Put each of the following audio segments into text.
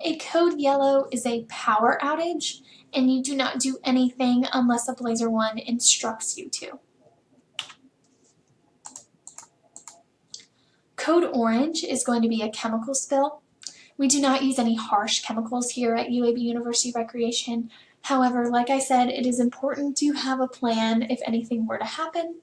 A code yellow is a power outage, and you do not do anything unless a Blazer 1 instructs you to. Code orange is going to be a chemical spill. We do not use any harsh chemicals here at UAB University Recreation. However, like I said, it is important to have a plan if anything were to happen.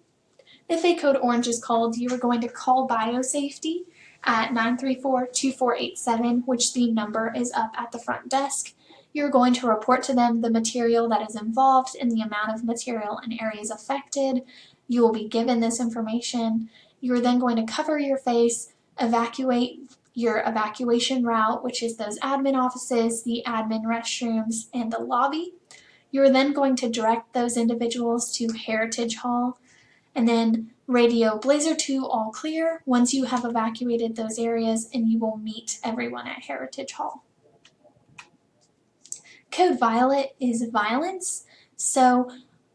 If a code orange is called, you are going to call biosafety at 934-2487, which the number is up at the front desk. You're going to report to them the material that is involved and the amount of material and areas affected. You will be given this information. You are then going to cover your face, evacuate your evacuation route, which is those admin offices, the admin restrooms, and the lobby. You are then going to direct those individuals to Heritage Hall, and then radio Blazer 2 all clear once you have evacuated those areas, and you will meet everyone at Heritage Hall. Code violet is violence, so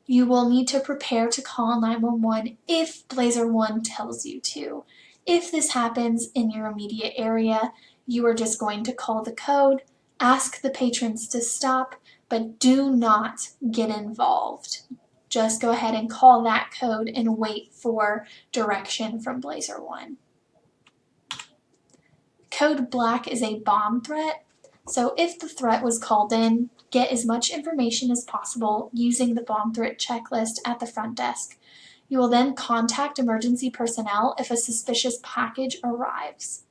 you will need to prepare to call 911 if Blazer 1 tells you to. If this happens in your immediate area, you are just going to call the code, ask the patrons to stop, but do not get involved. Just go ahead and call that code and wait for direction from Blazer 1. Code black is a bomb threat. So if the threat was called in, get as much information as possible using the bomb threat checklist at the front desk. You will then contact emergency personnel if a suspicious package arrives.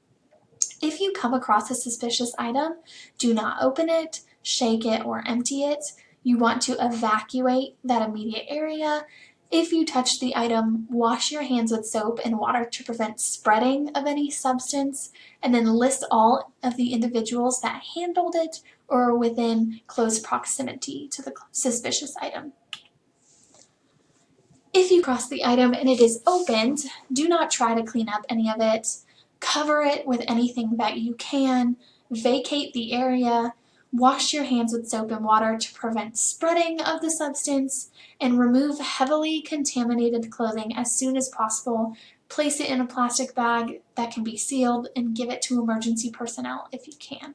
If you come across a suspicious item, do not open it, shake it, or empty it. You want to evacuate that immediate area. If you touch the item, wash your hands with soap and water to prevent spreading of any substance, and then list all of the individuals that handled it or are within close proximity to the suspicious item. If you cross the item and it is opened, do not try to clean up any of it. Cover it with anything that you can. Vacate the area. Wash your hands with soap and water to prevent spreading of the substance, and remove heavily contaminated clothing as soon as possible. Place it in a plastic bag that can be sealed and give it to emergency personnel if you can.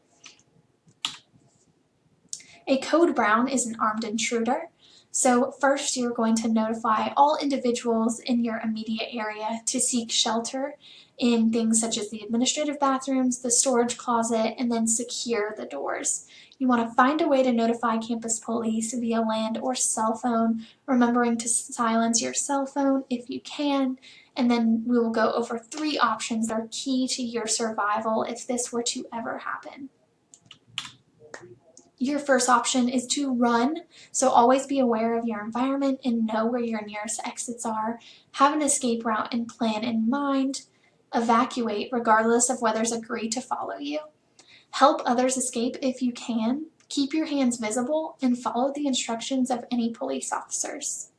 A code brown is an armed intruder. So first you're going to notify all individuals in your immediate area to seek shelter in things such as the administrative bathrooms, the storage closet, and then secure the doors. You want to find a way to notify campus police via land or cell phone, remembering to silence your cell phone if you can, and then we will go over 3 options that are key to your survival if this were to ever happen. Your first option is to run, so always be aware of your environment and know where your nearest exits are. Have an escape route and plan in mind. Evacuate regardless of whether others agree to follow you. Help others escape if you can. Keep your hands visible and follow the instructions of any police officers.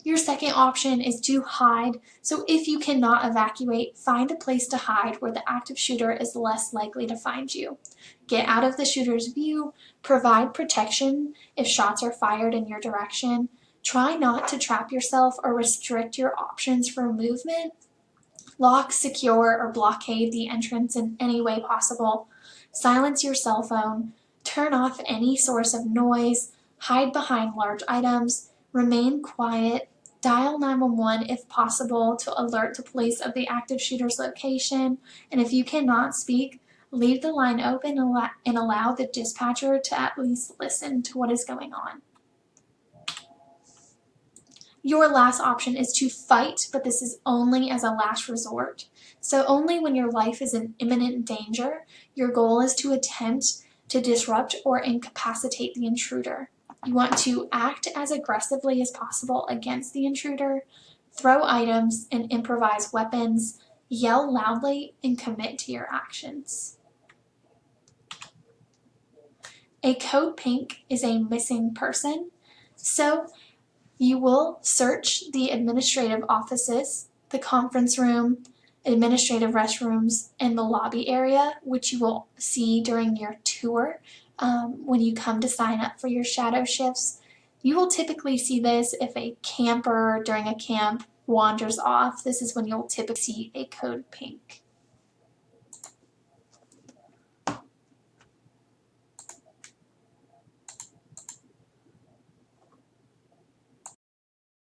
Your second option is to hide. So if you cannot evacuate, find a place to hide where the active shooter is less likely to find you. Get out of the shooter's view. Provide protection if shots are fired in your direction. Try not to trap yourself or restrict your options for movement. Lock, secure, or blockade the entrance in any way possible. Silence your cell phone. Turn off any source of noise. Hide behind large items. Remain quiet. Dial 911 if possible to alert the police of the active shooter's location. And if you cannot speak, leave the line open and allow the dispatcher to at least listen to what is going on. Your last option is to fight, but this is only as a last resort. So only when your life is in imminent danger, your goal is to attempt to disrupt or incapacitate the intruder. You want to act as aggressively as possible against the intruder, throw items and improvise weapons, yell loudly, and commit to your actions. A code pink is a missing person. So you will search the administrative offices, the conference room, administrative restrooms, and the lobby area, which you will see during your tour when you come to sign up for your shadow shifts. You will typically see this if a camper during a camp wanders off. This is when you'll typically see a code pink.